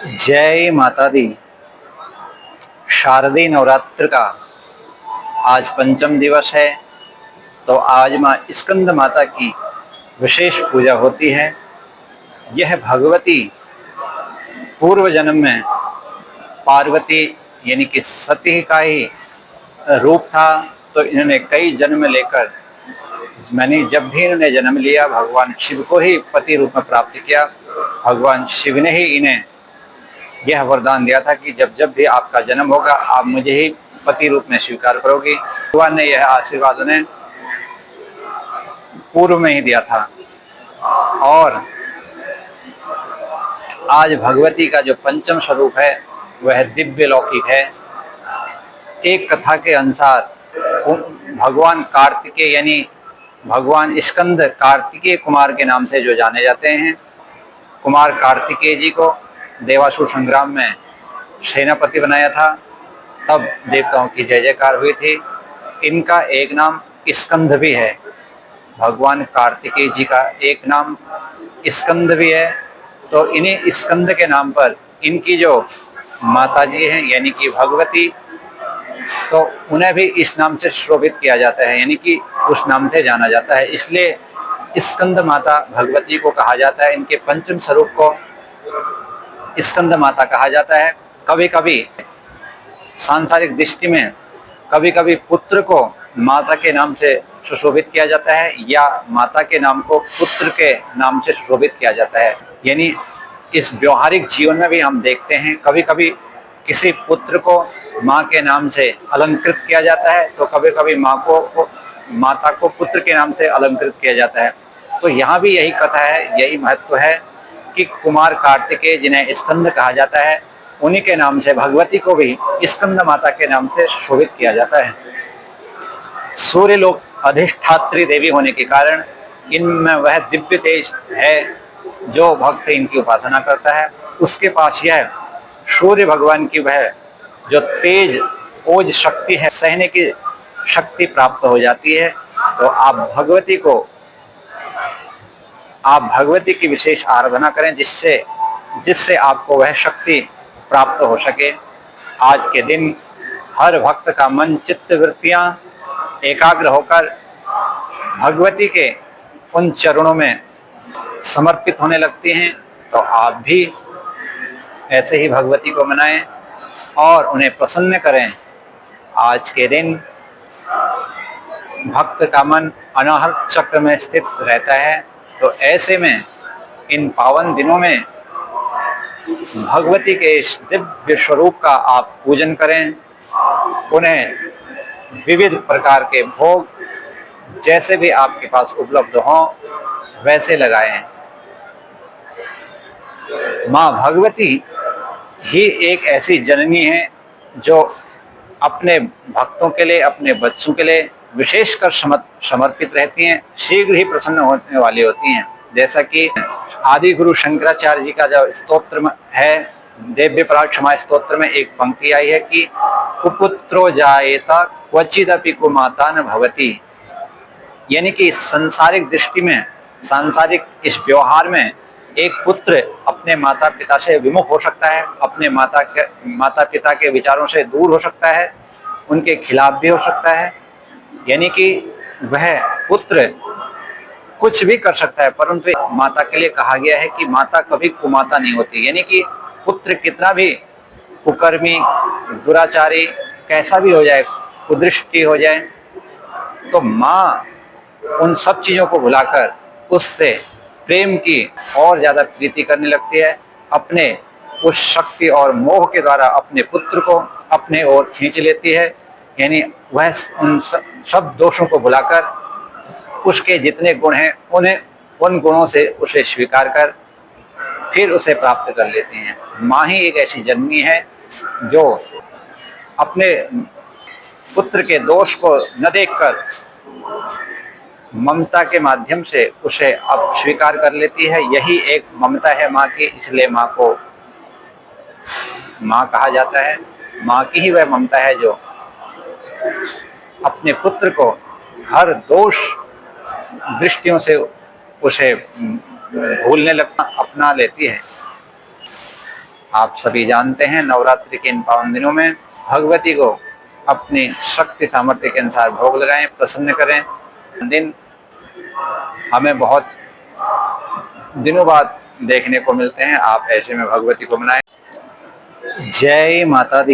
जय माता दी। शारदीय नवरात्र का आज पंचम दिवस है, तो आज माँ स्कंद माता की विशेष पूजा होती है। यह भगवती पूर्व जन्म में पार्वती यानी कि सती का ही रूप था, तो इन्होंने कई जन्म लेकर जब भी इन्होंने जन्म लिया भगवान शिव को ही पति रूप में प्राप्त किया। भगवान शिव ने ही इन्हें यह वरदान दिया था कि जब जब भी आपका जन्म होगा आप मुझे ही पति रूप में स्वीकार करोगे। भगवान ने यह आशीर्वाद उन्हें पूर्व में ही दिया था। और आज भगवती का जो पंचम स्वरूप है वह दिव्य लौकिक है। एक कथा के अनुसार भगवान कार्तिकेय यानी भगवान स्कंद कार्तिकेय कुमार के नाम से जो जाने जाते हैं, कुमार कार्तिकेय जी को देवासुर संग्राम में सेनापति बनाया था, तब देवताओं की जय जयकार हुई थी। इनका एक नाम स्कंद भी है। भगवान कार्तिकेय जी का एक नाम स्कंद भी है। तो इन्हीं स्कंद के नाम पर इनकी जो माता जी हैं यानी कि भगवती, तो उन्हें भी इस नाम से शोभित किया जाता है, यानी कि उस नाम से जाना जाता है। इसलिए स्कंद माता भगवती को कहा जाता है। इनके पंचम स्वरूप को स्कंद माता कहा जाता है। कभी कभी सांसारिक दृष्टि में कभी कभी पुत्र को माता के नाम से सुशोभित किया जाता है या माता के नाम को पुत्र के नाम से सुशोभित किया जाता है। यानी इस व्यवहारिक जीवन में भी हम देखते हैं कभी कभी किसी पुत्र को माँ के नाम से अलंकृत किया जाता है, तो कभी कभी माता को पुत्र के नाम से अलंकृत किया जाता है। तो यहाँ भी यही कथा है, यही महत्व है कि कुमार कार्तिकेय जिन्हें स्कंद कहा जाता है, उन्हीं के नाम से भगवती को भी स्कंद माता के नाम से शोभित किया जाता है। सूर्य लोक अधिष्ठात्री देवी होने के कारण इनमें वह दिव्य तेज है जो भक्त इनकी उपासना करता है। उसके पास यह सूर्य भगवान की वह जो तेज ओज शक्ति है, सहने की शक्ति प्राप्त हो जाती है। तो आप भगवती की विशेष आराधना करें जिससे आपको वह शक्ति प्राप्त हो सके। आज के दिन हर भक्त का मन चित्त वृत्तियां एकाग्र होकर भगवती के उन चरणों में समर्पित होने लगती हैं। तो आप भी ऐसे ही भगवती को मनाएं और उन्हें प्रसन्न करें। आज के दिन भक्त का मन अनाहत चक्र में स्थित रहता है, तो ऐसे में इन पावन दिनों में भगवती के इस दिव्य स्वरूप का आप पूजन करें। उन्हें विविध प्रकार के भोग जैसे भी आपके पास उपलब्ध हों वैसे लगाएं। माँ भगवती ही एक ऐसी जननी है जो अपने भक्तों के लिए, अपने बच्चों के लिए विशेषकर समर्पित रहती हैं, शीघ्र ही प्रसन्न होने वाली होती हैं। जैसा कि आदि गुरु शंकराचार्य जी का जो स्तोत्र है, दिव्य पराग क्षमा स्तोत्र में एक पंक्ति आई है कि कुपुत्रो जायेता क्वचिदपि कुमाता न भवति। यानी कि सांसारिक दृष्टि में, सांसारिक इस व्यवहार में एक पुत्र अपने माता पिता से विमुख हो सकता है, अपने माता पिता के विचारों से दूर हो सकता है, उनके खिलाफ भी हो सकता है। यानी कि वह पुत्र कुछ भी कर सकता है, परंतु माता के लिए कहा गया है कि माता कभी कुमाता नहीं होती। यानी कि पुत्र कितना भी कुकर्मी, दुराचारी कैसा भी हो जाए, कुदृष्टि हो जाए, तो माँ उन सब चीजों को भुलाकर उससे प्रेम की और ज्यादा प्रीति करने लगती है। अपने उस शक्ति और मोह के द्वारा अपने पुत्र को अपने ओर खींच लेती है। यानी वह उन सब दोषों को भुलाकर उसके जितने गुण हैं उन गुणों से उसे स्वीकार कर फिर उसे प्राप्त कर लेती हैं। माँ ही एक ऐसी जननी है जो अपने पुत्र के दोष को न देखकर ममता के माध्यम से उसे अब स्वीकार कर लेती है। यही एक ममता है माँ की, इसलिए माँ को माँ कहा जाता है। माँ की ही वह ममता है जो अपने पुत्र को हर दोष दृष्टियों से उसे भूलने लगता अपना लेती है। आप सभी जानते हैं नवरात्रि के इन पावन दिनों में भगवती को अपनी शक्ति सामर्थ्य के अनुसार भोग लगाएं, प्रसन्न करें। दिन हमें बहुत दिनों बाद देखने को मिलते हैं, आप ऐसे में भगवती को मनाएं। जय माता दी।